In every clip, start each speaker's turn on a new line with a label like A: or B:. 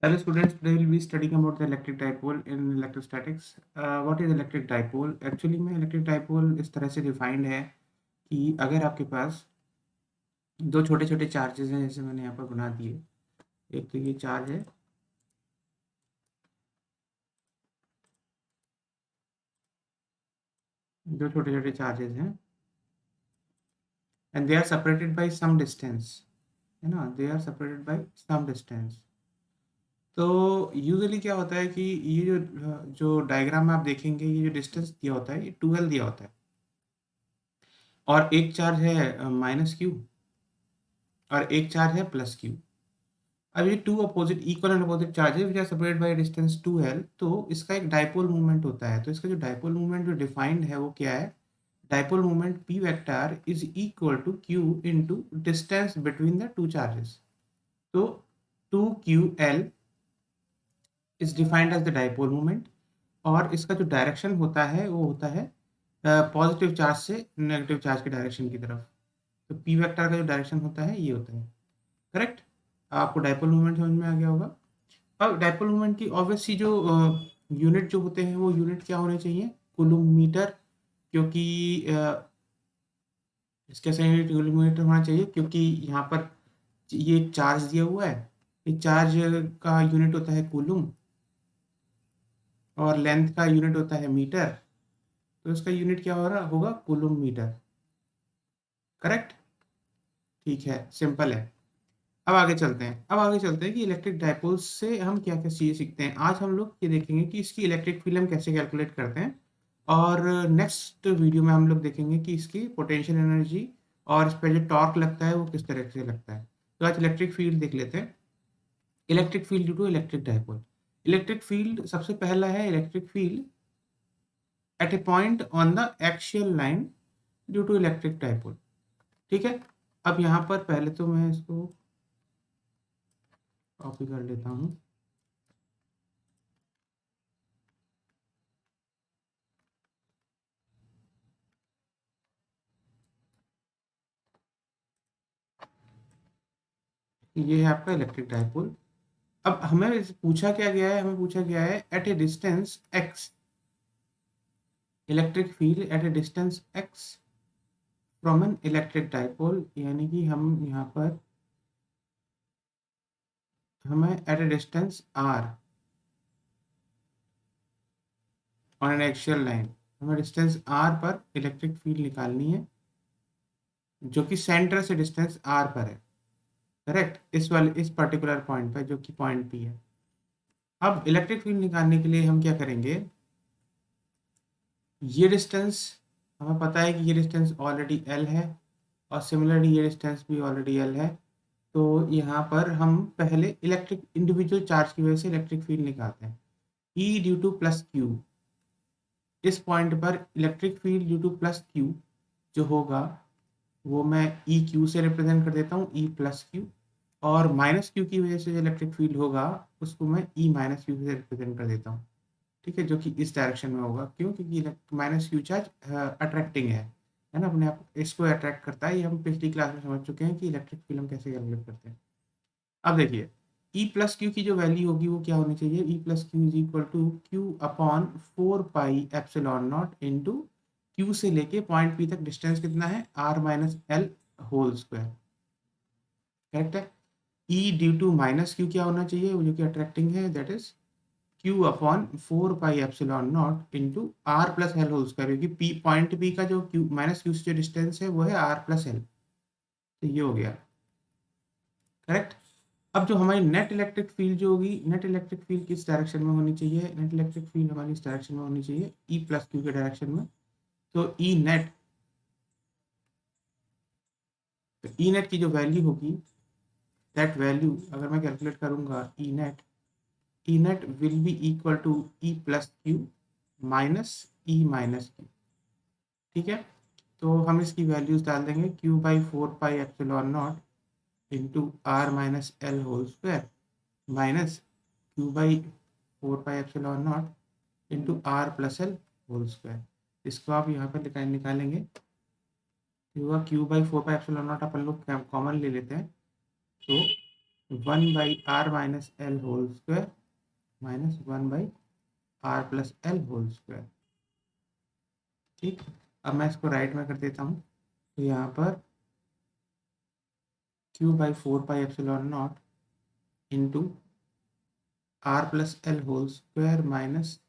A: Hello students, today we'll be studying about the electric dipole in electrostatics. What is electric dipole? Actually में electric dipole इस तरह से defined है कि अगर आपके पास दो छोटे छोटे चार्जेस हैं, जैसे मैंने यहाँ पर बना दिए। एक तो ये चार्ज है, दो छोटे छोटे चार्जेस हैं and they are separated by some distance, है ना, they are separated by some distance. तो यूजुअली क्या होता है कि ये जो डायग्राम में आप देखेंगे, ये जो डिस्टेंस दिया होता है ये 2L दिया होता है और एक चार्ज है -Q और एक चार्ज है +Q। अब ये two opposite equal and opposite charges which are separated by distance 2L, तो इसका एक डायपोल मूवमेंट होता है। तो इसका जो डायपोल मूवमेंट जो डिफाइंड है वो क्या है? Dipole movement P vector is equal to Q into distance between the two charges. तो 2QL is defined as the dipole movement और इसका जो डायरेक्शन होता है वो होता है पॉजिटिव चार्ज से नेगेटिव चार्ज के डायरेक्शन की तरफ। तो P वेक्टर का जो डायरेक्शन होता है ये होता है। करेक्ट? आपको डायपोल मूवमेंट समझ में आ गया होगा। अब डायपोल मोमेंट की ऑब्वियसली जो यूनिट जो होते हैं वो यूनिट क्या होने चाहिए? कूलम्ब क्योंकि इसके सही यूनिट कूलम्ब होना चाहिए, क्योंकि यहाँ पर ये एक चार्ज दिया हुआ है। ये चार्ज का यूनिट होता है कूलम्ब और लेंथ का यूनिट होता है मीटर। तो इसका यूनिट क्या हो रहा होगा? Coulomb metre. करेक्ट? ठीक है, सिंपल है। अब आगे चलते हैं कि इलेक्ट्रिक डायपोल्स से हम क्या क्या चीज़ें सीखते हैं। आज हम लोग ये देखेंगे कि इसकी इलेक्ट्रिक फील्ड हम कैसे कैलकुलेट करते हैं और नेक्स्ट वीडियो में हम लोग देखेंगे कि इसकी पोटेंशियल एनर्जी और इस पर जो टॉर्क लगता है वो किस तरह से लगता है। तो आज इलेक्ट्रिक फील्ड देख लेते हैं। Electric field due to electric dipole. Electric field सबसे पहला है electric field at a point on the axial line due to electric dipole. ठीक है, अब यहाँ पर पहले तो मैं इसको कॉपी कर लेता हूँ। ये है आपका इलेक्ट्रिक डायपोल। अब हमें पूछा गया है at a distance x, electric field at a distance x from an electric dipole, यानी कि हम यहाँ पर हमें at a distance r on an axial line, हमें डिस्टेंस r पर इलेक्ट्रिक फील्ड निकालनी है जो कि सेंटर से डिस्टेंस r पर है। करेक्ट? इस पर्टिकुलर पॉइंट पर जो कि पॉइंट P है। अब इलेक्ट्रिक फील्ड निकालने के लिए हम क्या करेंगे? ये डिस्टेंस हमें पता है कि ये डिस्टेंस ऑलरेडी L है और सिमिलरली ये डिस्टेंस भी ऑलरेडी L है। तो यहाँ पर हम पहले इलेक्ट्रिक इंडिविजुअल चार्ज की वजह से इलेक्ट्रिक फील्ड निकालते हैं। E due two plus Q, इस पॉइंट पर electric field due two plus Q जो होगा वो मैं ई क्यू से रिप्रेजेंट कर देता हूँ, ई प्लस क्यू। और माइनस क्यू की वजह से जो इलेक्ट्रिक फील्ड होगा उसको मैं ई माइनस क्यू से रिप्रेजेंट कर देता हूँ। ठीक है, जो कि इस डायरेक्शन में होगा। क्यों? क्योंकि माइनस क्यू चार्ज अट्रैक्टिंग है ना, अपने आप इसको अट्रैक्ट करता है। ये हम पिछली क्लास में समझ चुके हैं कि इलेक्ट्रिक फील्ड हम कैसे कैलकुलेट करते हैं। अब देखिए, ई प्लस क्यू की जो वैल्यू होगी वो क्या होनी चाहिए? E plus q is equal to q upon 4 pi epsilon not into q से लेके पॉइंट पी तक डिस्टेंस कितना है? R minus L whole square. Correct है? E due to minus q क्या होना चाहिए? वो जो कि अट्रैक्टिंग है, that is q upon 4 pi epsilon not into R plus L whole square, क्योंकि पी पॉइंट पी का जो क्यू माइनस क्यू से जो डिस्टेंस है वो है आर प्लस एल। तो ये हो गया। करेक्ट? अब जो हमारी नेट इलेक्ट्रिक फील्ड जो होगी, नेट इलेक्ट्रिक फील्ड किस डायरेक्शन में होनी चाहिए? नेट इलेक्ट्रिक फील्ड हमारी इस डायरेक्शन में होनी चाहिए, ई प्लस क्यू के डायरेक्शन में। तो ई नेट की जो वैल्यू होगी, दैट वैल्यू अगर मैं कैलकुलेट करूंगा, E net will be equal to E plus Q minus E minus Q. ठीक है, तो हम इसकी वैल्यूज डाल देंगे, Q by 4 pi epsilon not into R minus L whole square minus Q by 4 pi epsilon not into R plus L whole square. इसको आप यहाँ पर निकालेंगे तो होगा Q by 4 pi epsilon naught, अपन लोग कॉमन ले लेते हैं। तो 1/r minus L whole square minus 1/r+l whole square. ठीक, अब मैं इसको राइट में कर देता हूँ। तो यहाँ पर q/4πε0 into r+l whole square minus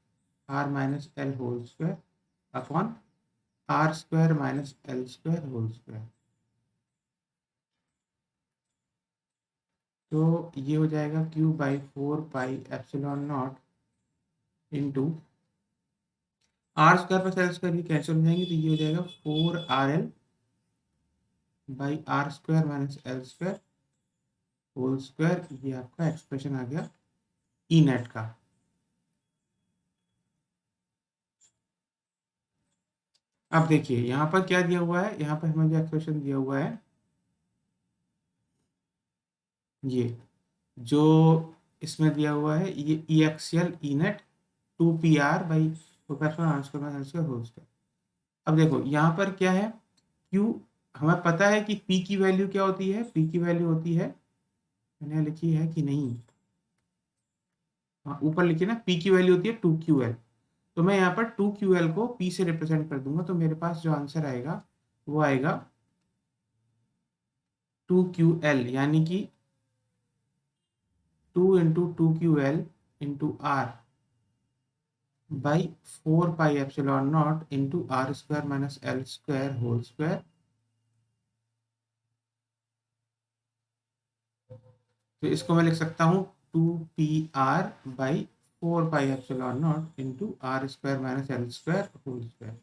A: r-l whole square upon r square minus l square whole square. तो ये हो जाएगा q/4πε0 into R square plus L square भी कैंसिल हो जाएंगे, तो ये हो जाएगा 4rl/r square minus L square whole square. ये आपका एक्सप्रेशन आ गया ई नेट का। अब देखिए यहाँ पर क्या दिया हुआ है, यहाँ पर हमें जो एक्सप्रेशन दिया हुआ है ये जो इसमें दिया हुआ है ये ई axial E net 2pr/4πr² whole square. अब देखो यहाँ पर क्या है, क्यू हमें पता है कि पी की वैल्यू क्या होती है, पी की वैल्यू होती है, मैंने लिखी है कि नहीं, हाँ ऊपर लिखी ना, पी की वैल्यू होती है 2ql। तो मैं यहाँ पर 2ql को p से रिप्रेजेंट कर दूंगा, तो मेरे पास जो आंसर आएगा वो आएगा 2ql, यानी कि 2 × 2ql × r/4πε0 × r² - l² whole square. तो इसको मैं लिख सकता हूँ 2pr/4πε0 × r² - l² whole square.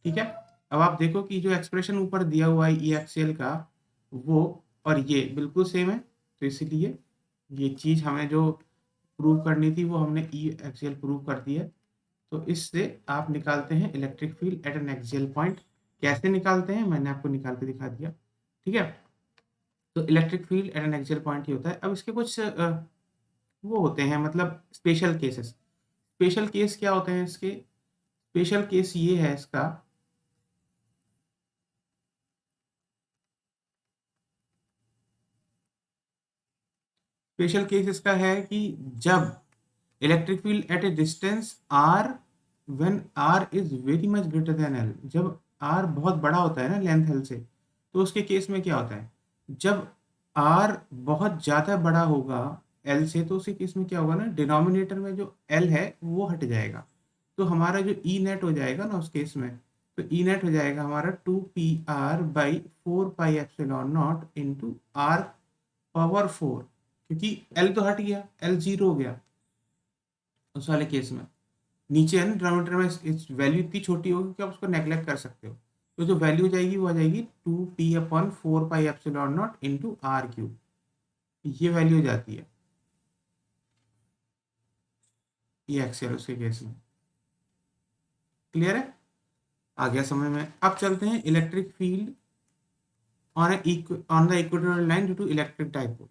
A: ठीक है, अब आप देखो कि जो एक्सप्रेशन ऊपर दिया हुआ है ई एक्सएल का वो और ये बिल्कुल सेम है, तो इसीलिए ये चीज़ हमें जो प्रूव करनी थी वो हमने ई एक्सएल प्रूव कर दी है। तो इससे आप निकालते हैं electric field at an axial point. कैसे निकालते हैं मैंने आपको निकाल के दिखा दिया। ठीक है, तो electric field at an axial point ही होता है। अब इसके कुछ वो होते हैं, मतलब स्पेशल केसेस। स्पेशल केस क्या होते हैं इसके, स्पेशल केस ये है इसका, स्पेशल केस इसका है कि जब electric field at a distance r when r is very much greater than l, जब r बहुत बड़ा होता है ना लेंथ l से, तो उसके केस में क्या होता है, जब r बहुत ज़्यादा बड़ा होगा l से, तो उसके केस में क्या होगा ना, डिनोमिनेटर में जो l है वो हट जाएगा। तो हमारा जो ई नेट हो जाएगा ना उस केस में, तो ई नेट हो जाएगा हमारा 2pr/4πε0 इंटू r⁴, क्योंकि l तो हट गया, l 0 हो गया उस वाले केस में। नीचे है ना डिनोमिनेटर में इस वैल्यू इतनी छोटी होगी कि आप उसको नेग्लेक्ट कर सकते हो। तो जो वैल्यू जाएगी वो आ जाएगी 2p/4πε0 इंटू r³। ये वैल्यू जाती है ये एक्सेल उसके केस में। क्लियर है, आ गया समझ में। अब चलते हैं electric field on the equatorial line due to electric dipole.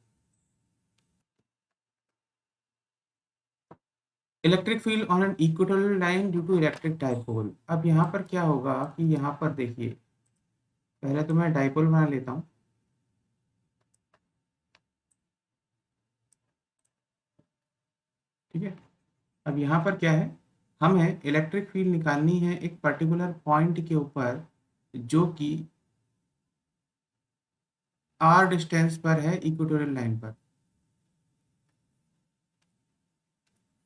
A: Electric field on an equatorial line due to electric dipole. अब यहाँ पर क्या होगा कि यहाँ पर देखिए, पहले तो मैं डाइपोल बना लेता हूँ। ठीक है, अब यहाँ पर क्या है, हमें इलेक्ट्रिक फील्ड निकालनी है एक पर्टिकुलर पॉइंट के ऊपर जो कि r डिस्टेंस पर है इक्वेटोरियल लाइन पर,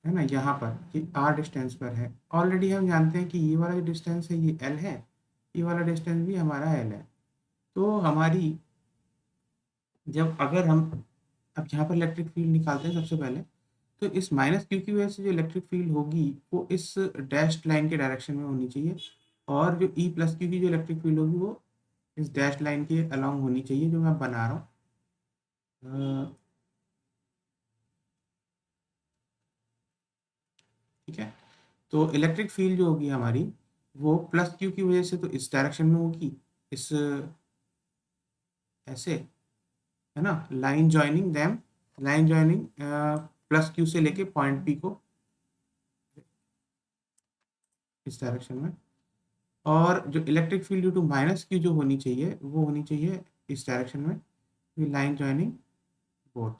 A: है ना, यहाँ पर कि r डिस्टेंस पर है। ऑलरेडी हम जानते हैं कि ये वाला जो डिस्टेंस है ये l है, ये वाला डिस्टेंस भी हमारा l है। तो हमारी जब अगर हम अब यहाँ पर इलेक्ट्रिक फील्ड निकालते हैं सबसे पहले, तो इस -q की वजह से जो इलेक्ट्रिक फील्ड होगी वो इस डैश्ड लाइन के डायरेक्शन में होनी चाहिए, और जो E+q की जो इलेक्ट्रिक फील्ड होगी वो इस डैश्ड लाइन के अलोंग होनी चाहिए, जो मैं बना रहा हूँ। ठीक है, तो इलेक्ट्रिक फील्ड जो होगी हमारी वो +q की वजह से तो इस डायरेक्शन में होगी, इस ऐसे, है ना, line joining them, line joining +q से लेके पॉइंट P को इस डायरेक्शन में। और जो electric field due to -q जो होनी चाहिए वो होनी चाहिए इस डायरेक्शन में, लाइन ज्वाइनिंग बोथ।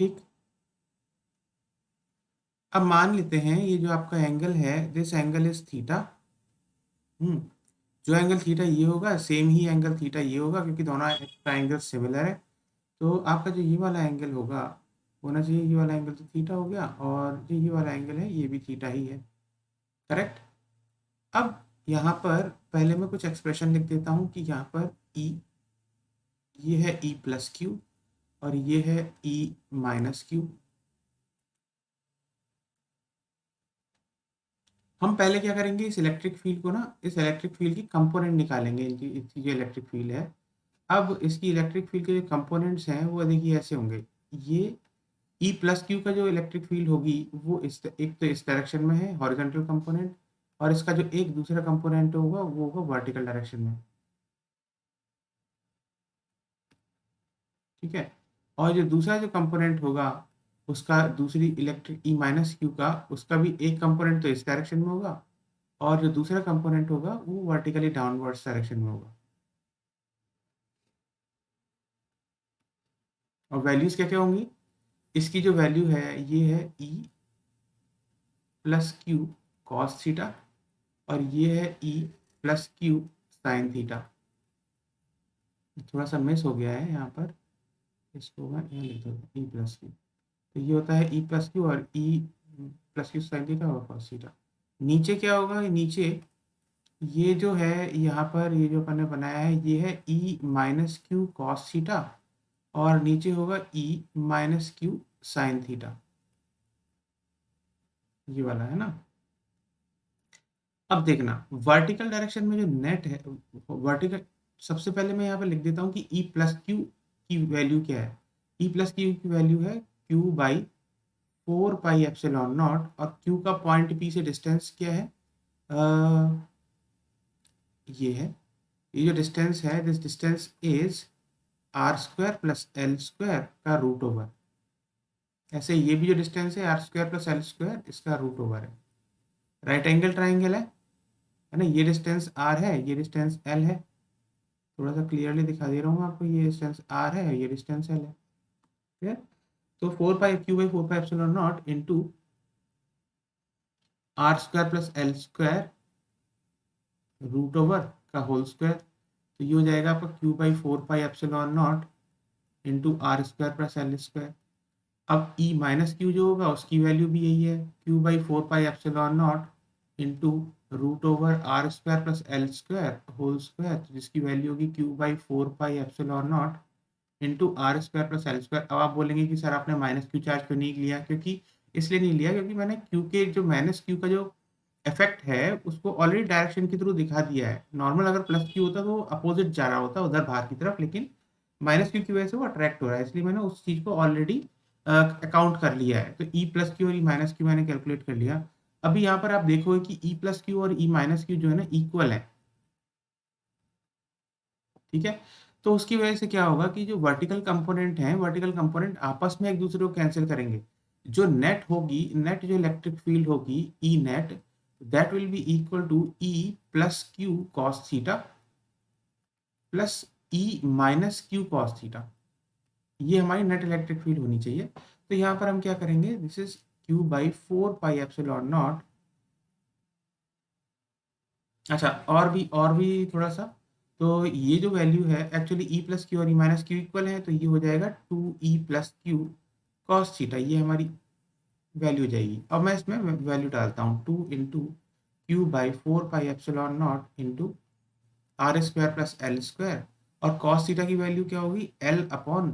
A: ठीक। अब मान लेते हैं ये जो आपका एंगल है, दिस एंगल इज थीटा। जो एंगल थीटा ये होगा, सेम ही एंगल थीटा ये होगा, क्योंकि दोनों ट्राइंगल सिमिलर है। तो आपका जो ये वाला एंगल होगा, होना चाहिए ये वाला एंगल तो थीटा हो गया, और जो ये वाला एंगल है ये भी थीटा ही है। करेक्ट। अब यहाँ पर पहले मैं कुछ एक्सप्रेशन लिख देता हूँ कि यहाँ पर ई, ये है ई प्लस क्यू और ये है ई माइनस क्यू। हम पहले क्या करेंगे, इस इलेक्ट्रिक फील्ड को ना, इस इलेक्ट्रिक फील्ड की कंपोनेंट निकालेंगे, इसकी जो इलेक्ट्रिक फील्ड है। अब इसकी इलेक्ट्रिक फील्ड के जो कंपोनेंट्स हैं वो देखिए ऐसे होंगे। ये ई प्लस क्यू का जो इलेक्ट्रिक फील्ड होगी वो एक तो इस डायरेक्शन में है, हॉरिजॉन्टल कंपोनेंट, और इसका जो एक दूसरा कंपोनेंट होगा वो होगा वर्टिकल डायरेक्शन में। ठीक है। और जो दूसरा जो कंपोनेंट होगा उसका, दूसरी इलेक्ट्रिक ई माइनस क्यू का, उसका भी एक कंपोनेंट तो इस डायरेक्शन में होगा, और जो दूसरा कंपोनेंट होगा वो वर्टिकली डाउनवर्ड्स डायरेक्शन में होगा। और वैल्यूज क्या क्या होंगी, इसकी जो वैल्यू है ये है E plus Q cos theta, और ये है E plus Q sine theta. थोड़ा सा मिस हो गया है यहाँ पर, इसको मैं यहाँ लिख दूँगा ई प्लस क्यू। तो ये होता है ई प्लस क्यू और ई प्लस क्यू साइन थीटा और कॉस थीटा। नीचे क्या होगा, नीचे ये जो है यहाँ पर, ये जो अपन ने बनाया है ये है ई माइनस क्यू कॉस थीटा, और नीचे होगा ई माइनस क्यू साइन थीटा, ये वाला है ना। अब देखना वर्टिकल डायरेक्शन में जो नेट है, वर्टिकल, सबसे पहले मैं यहाँ पे लिख देता हूँ कि ई प्लस क्यू की वैल्यू क्या है। ई प्लस क्यू की वैल्यू है Q by 4 pi epsilon naught, और क्यू का पॉइंट पी से डिस्टेंस क्या है, ये है, ये जो डिस्टेंस है, this distance is R square plus L square का रूट ओवर। ऐसे ये भी जो डिस्टेंस है R square plus L square, इसका रूट ओवर है। राइट एंगल ट्राइंगल है ना, ये डिस्टेंस आर है, ये डिस्टेंस एल है। थोड़ा सा क्लियरली दिखा दे रहा हूँ आपको, ये डिस्टेंस आर है, ये डिस्टेंस एल है। क्लियर। तो 4 pi Q by 4 pi epsilon not into R square plus L square root over का होल स्क्वायर। तो ये हो जाएगा आपका Q by 4 pi epsilon not into R square plus L square. अब ई माइनस क्यू जो होगा उसकी वैल्यू भी यही है, Q by 4 pi epsilon not into root over R square plus L square whole square, जिसकी वैल्यू होगी Q by 4 pi epsilon not into R square plus L square. अब आप बोलेंगे कि सर आपने माइनस क्यू चार्ज क्यों नहीं लिया, क्योंकि इसलिए नहीं लिया क्योंकि मैंने क्यू के जो माइनस क्यू का जो इफेक्ट है उसको ऑलरेडी डायरेक्शन के थ्रू दिखा दिया है। नॉर्मल अगर प्लस क्यू होता तो अपोजिट जा रहा होता उधर बाहर की तरफ, लेकिन माइनस क्यू की वजह से वो अट्रैक्ट हो रहा है, इसलिए मैंने उस चीज़ को ऑलरेडी अकाउंट कर लिया है। तो ई प्लस क्यू और ई माइनस क्यू मैंने कैलकुलेट कर लिया। अभी यहाँ पर आप देखोगे कि ई प्लस क्यू और ई माइनस क्यू जो है ना इक्वल है। ठीक है। तो उसकी वजह से क्या होगा कि जो वर्टिकल कंपोनेंट है, वर्टिकल कंपोनेंट आपस में एक दूसरे को कैंसिल करेंगे। जो नेट होगी, नेट जो इलेक्ट्रिक फील्ड होगी E net, that will be equal to E plus Q cos theta plus E minus Q cos theta. ये हमारी नेट इलेक्ट्रिक फील्ड होनी चाहिए। तो यहाँ पर हम क्या करेंगे, this is Q by 4 pi epsilon not. अच्छा, और भी थोड़ा सा, तो ये जो वैल्यू है एक्चुअली ई प्लस क्यू और ई माइनस क्यू इक्वल है, तो ये हो जाएगा 2 ई प्लस क्यू कॉस थीटा, ये हमारी वैल्यू हो जाएगी। अब मैं इसमें वैल्यू डालता हूँ, 2 into Q by 4 pi epsilon not into R square plus L square, और कॉस थीटा की वैल्यू क्या होगी, L upon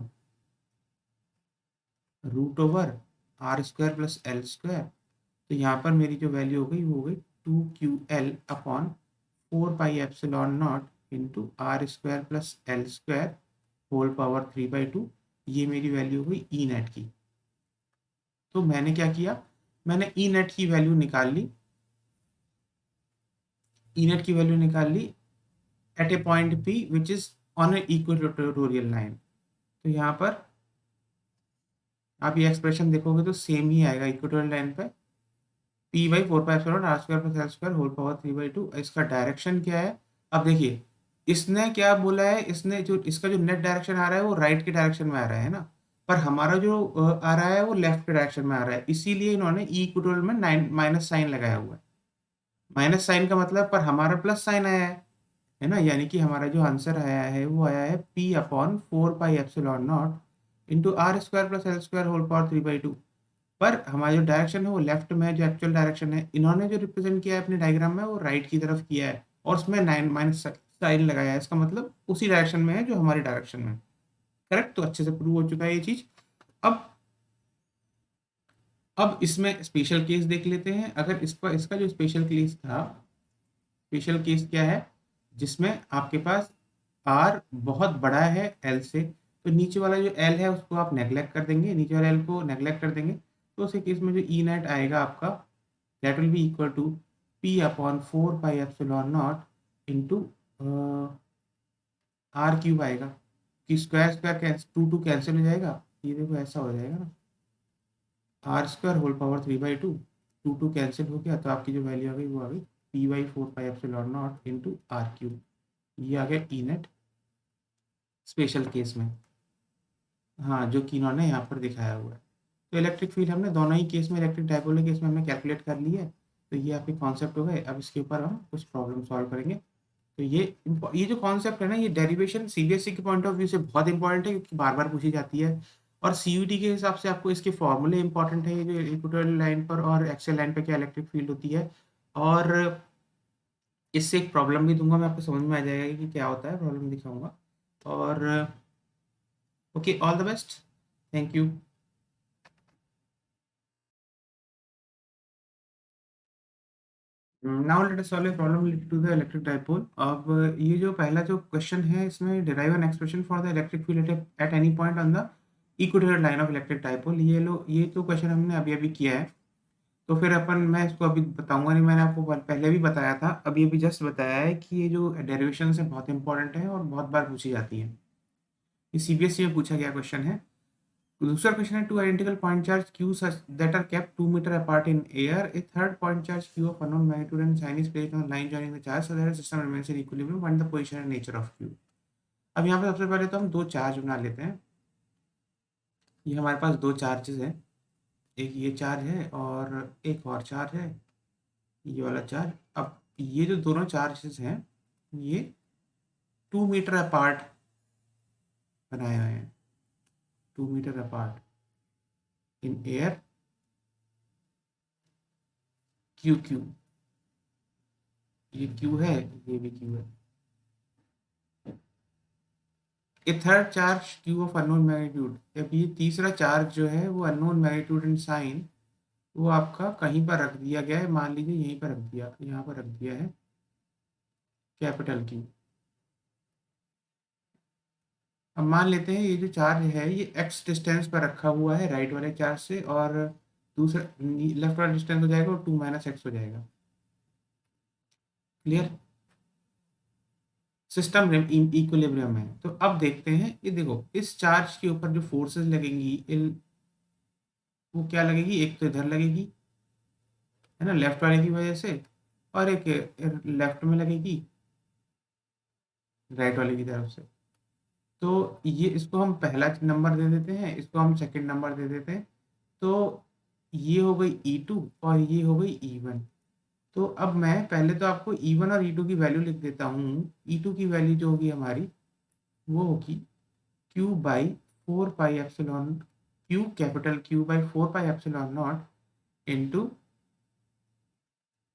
A: root over R square plus L square. तो यहाँ पर मेरी जो वैल्यू हो गई वो हो गई 2 QL upon 4 pi epsilon not into R square plus L square whole power 3/2। ये मेरी वैल्यू हुई ई नेट की। तो मैंने क्या किया, मैंने ई नेट की वैल्यू निकाल ली, ई नेट की वैल्यू निकाल ली at a point P which is on a equatorial line. तो यहाँ पर आप ये एक्सप्रेशन देखोगे तो सेम ही आएगा इक्वेटोरियल लाइन पे, P by 4 pi epsilon R square plus L square whole power 3/2। इसका डायरेक्शन क्या है, अब देखिए इसने क्या बोला है, इसने जो इसका जो नेट डायरेक्शन आ रहा है वो राइट के डायरेक्शन में आ रहा है ना। पर हमारा जो आ रहा है वो लेफ्ट डायरेक्शन में आ रहा है, इसीलिए इन्होंने ई इक्वल में माइनस साइन लगाया हुआ है। माइनस साइन का मतलब पर हमारा प्लस साइन आया है ना, यानी कि हमारा जो आंसर आया है वो आया है p upon 4 pi epsilon not into R square plus L square whole power 3/2। पर हमारा जो डायरेक्शन है वो लेफ्ट में है, जो एक्चुअल डायरेक्शन है इन्होंने जो रिप्रेजेंट किया है अपने डायग्राम में वो राइट की तरफ किया है, और उसमें 9 माइनस साइन लगाया है, इसका मतलब उसी डायरेक्शन में है जो हमारी डायरेक्शन में है। करेक्ट, तो अच्छे से प्रूव हो चुका है ये चीज। अब अब इसमें स्पेशल केस देख लेते हैं। अगर इसका इसका जो स्पेशल केस था, स्पेशल केस क्या है, जिसमें आपके पास आर बहुत बड़ा है एल से, तो नीचे वाला जो एल है उसको आप नेग्लेक्ट कर देंगे, नीचे वाले एल को नेग्लेक्ट कर देंगे, तो उस केस में जो ई नेट आएगा आपका, that will be equal to P upon 4 pi epsilon not into R cube आएगा, कि square square cancel, two two cancel हो जाएगा, ये देखो ऐसा हो जाएगा ना, R square whole power 3/2, two two cancel हो गया, तो आपकी जो वैल्यू आ गई वो आ गई p/4 pi epsilon not into R cube. ये आ गया ई नेट स्पेशल केस में, हाँ, जो कि इन्होंने यहाँ पर दिखाया हुआ है। तो इलेक्ट्रिक फील्ड हमने दोनों ही केस में, इलेक्ट्रिक डायपोल के केस में हमने कैलकुलेट कर ली है। तो ये आपके कॉन्सेप्ट हो गए। अब इसके ऊपर हम कुछ प्रॉब्लम सॉल्व करेंगे। तो ये जो कॉन्सेप्ट है ना, ये डेरिवेशन सीबीएसई के पॉइंट ऑफ व्यू से बहुत इंपॉर्टेंट है, क्योंकि बार बार पूछी जाती है, और सीयूटी के हिसाब से आपको इसके फॉर्मूले इंपॉर्टेंट है, ये जो इक्वेटोरियल लाइन पर और एक्सियल लाइन पर क्या इलेक्ट्रिक फील्ड होती है। और इससे एक प्रॉब्लम भी दूंगा मैं, आपको समझ में आ जाएगा कि क्या होता है, प्रॉब्लम दिखाऊंगा। और okay, all the best, thank you. Now let us solve a problem related to the electric dipole. अब ये जो पहला जो क्वेश्चन है, इसमें derive an expression for the electric field at any point on the equatorial line of electric dipole. ये तो question हमने अभी अभी किया है, तो फिर मैं इसको अभी बताऊंगा नहीं, मैंने आपको पहले भी बताया था, अभी अभी जस्ट बताया है कि ये जो डेरिवेशन है बहुत इंपॉर्टेंट है और बहुत बार पूछी जाती है। ये सीबीएसई में पूछा गया क्वेश्चन है। दूसरा क्वेश्चन है, two identical point charge q such that are kept 2 meter apart in air, a third point charge q of unknown magnitude and sign is placed on the line joining the charge so that the system remains in equilibrium, find the position and nature of q। अब यहाँ पे सबसे पहले तो हम दो charge बना लेते हैं। ये हमारे पास दो चार्जेस हैं, एक ये चार्ज है और एक और चार्ज है, ये वाला चार्ज। अब ये जो दोनों चार्जेस हैं ये 2 मीटर अपार्ट बनाए हुए हैं, 2 metre apart in air, Q Q, ये क्यू है, ये भी क्यू है। A third charge Q of unknown magnitude, जब ये तीसरा चार्ज जो है वो अननोन मैग्नीट्यूड एंड साइन, वो आपका कहीं पर रख दिया गया है, मान लीजिए यहीं पर रख दिया, यहाँ पर रख दिया है कैपिटल क्यू। अब मान लेते हैं ये जो चार्ज है ये एक्स डिस्टेंस पर रखा हुआ है राइट वाले चार्ज से, और दूसरा लेफ्ट वाला डिस्टेंस हो जाएगा और 2 - x हो जाएगा। क्लियर, सिस्टम इक्विलिब्रियम है। तो अब देखते हैं, ये देखो इस चार्ज के ऊपर जो फोर्सेस लगेंगी वो क्या लगेगी, एक तो इधर लगेगी है ना लेफ्ट वाले की वजह से, और एक लेफ्ट में लगेगी राइट वाले की तरफ से। तो ये इसको हम पहला नंबर दे देते हैं, इसको हम सेकंड नंबर दे देते हैं। तो ये हो गई E2 और ये हो गई E1। तो अब मैं पहले तो आपको E1 और E2 की वैल्यू लिख देता हूँ। E2 की वैल्यू जो होगी हमारी वो होगी capital Q by 4 pi epsilon not into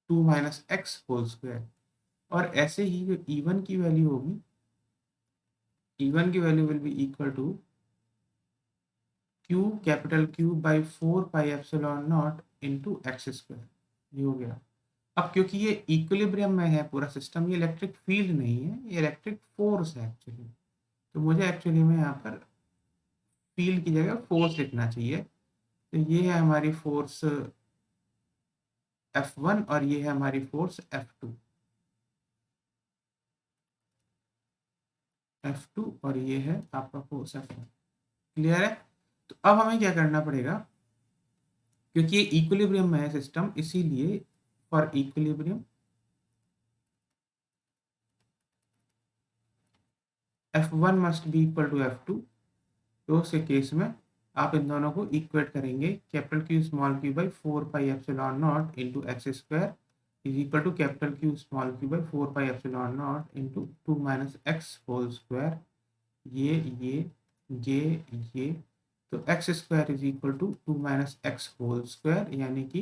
A: 2 - x whole square. और ऐसे ही जो E1 की वैल्यू होगी, E1 की value will be equal to capital Q by 4 pi epsilon not into X square. ये हो गया। अब क्योंकि ये इक्विलिब्रियम में है पूरा सिस्टम, ये इलेक्ट्रिक फील्ड नहीं है, ये इलेक्ट्रिक फोर्स है एक्चुअली, तो मुझे एक्चुअली में यहाँ पर फील्ड की जगह फोर्स लिखना चाहिए। तो ये है हमारी फोर्स F1 और ये है हमारी फोर्स F2, F2 और ये है आपका फोर्स F1। क्लियर है। तो अब हमें क्या करना पड़ेगा, क्योंकि ये इक्विलिब्रियम में है सिस्टम, इसीलिए for equilibrium F1 must be equal to F2। तो उस केस में आप इन दोनों को इक्वेट करेंगे, capital Q small Q by 4 pi epsilon not into X square is equal to capital Q small Q by 4 pi epsilon not into 2 minus X whole square. ये ये तो X square is equal to 2 minus X whole square, यानी कि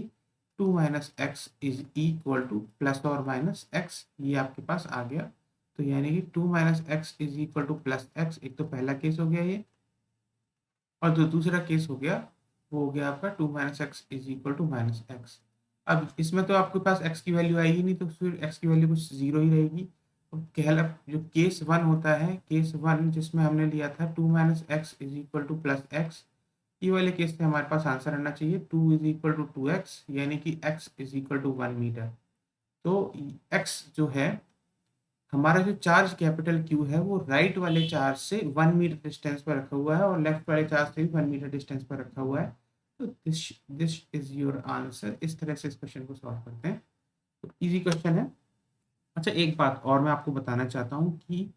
A: 2 minus X is equal to plus और minus X, ये आपके पास आ गया। तो यानी कि 2 minus X is equal to plus x, एक तो पहला केस हो गया ये, और जो दूसरा केस हो गया वो हो गया आपका 2 minus X is equal to minus X. अब इसमें तो आपके पास एक्स की वैल्यू आएगी नहीं, तो फिर एक्स की वैल्यू कुछ जीरो ही रहेगी। अब कहला जो केस वन होता है, केस वन जिसमें हमने लिया था 2 minus X is equal to plus x, ये वाले केस से हमारे पास आंसर आना चाहिए 2 इज इक्वल टू 2x, यानी कि x is equal to 1 metre. तो x जो है हमारा, जो चार्ज कैपिटल Q है वो राइट वाले चार्ज से 1 मीटर डिस्टेंस पर रखा हुआ है और लेफ्ट वाले चार्ज से भी 1 मीटर डिस्टेंस पर रखा हुआ है। तो दिस इज योर आंसर। इस तरह से इस क्वेश्चन को सॉल्व करते हैं। तो इजी क्वेश्चन है। अच्छा, एक बात और मैं आपको बताना चाहता हूँ कि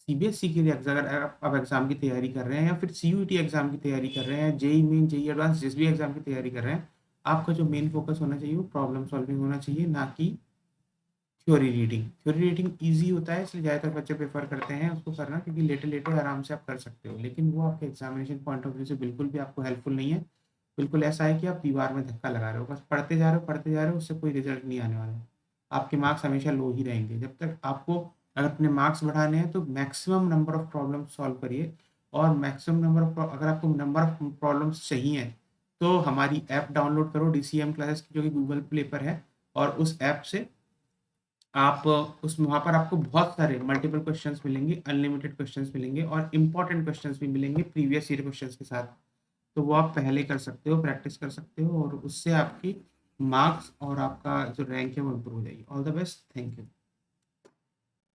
A: सीबीएसई के लिए अगर आप एग्जाम की तैयारी कर रहे हैं या फिर सीयूईटी एग्जाम की तैयारी कर रहे हैं, जेई मेन, जेई एडवांस, जिस भी एग्जाम की तैयारी कर रहे हैं, आपका जो मेन फोकस होना चाहिए वो प्रॉब्लम सॉल्विंग होना चाहिए, ना कि theory reading. Theory reading easy होता है, इसलिए ज़्यादातर बच्चे प्रेफर करते हैं उसको करना, क्योंकि लेटे लेटे आराम से आप कर सकते हो, लेकिन वो आपके एग्जामिनेशन पॉइंट ऑफ व्यू से बिल्कुल भी आपको हेल्पफुल नहीं है। बिल्कुल ऐसा है कि आप दीवार में धक्का लगा रहे हो, बस पढ़ते जा रहे हो पढ़ते जा रहे हो, उससे कोई रिजल्ट नहीं आने वाला है। आपके मार्क्स हमेशा लो ही रहेंगे। जब तक आपको अगर अपने मार्क्स बढ़ाने हैं तो maximum number of problem solve करिए, और मैक्सिमम नंबर ऑफ, अगर आपको नंबर ऑफ प्रॉब्लम्स चाहिए तो हमारी ऐप डाउनलोड करो DCM क्लासेस की, जो कि गूगल प्ले पर है, और उस ऐप से आप उस वहाँ पर आपको बहुत सारे मल्टीपल क्वेश्चंस मिलेंगे, अनलिमिटेड क्वेश्चंस मिलेंगे, और इम्पॉर्टेंट क्वेश्चंस भी मिलेंगे प्रीवियस ईयर क्वेश्चंस के साथ। तो वो आप पहले कर सकते हो, प्रैक्टिस कर सकते हो, और उससे आपकी मार्क्स और आपका जो रैंक है वो इम्प्रूव हो जाएगी। All the best, thank you.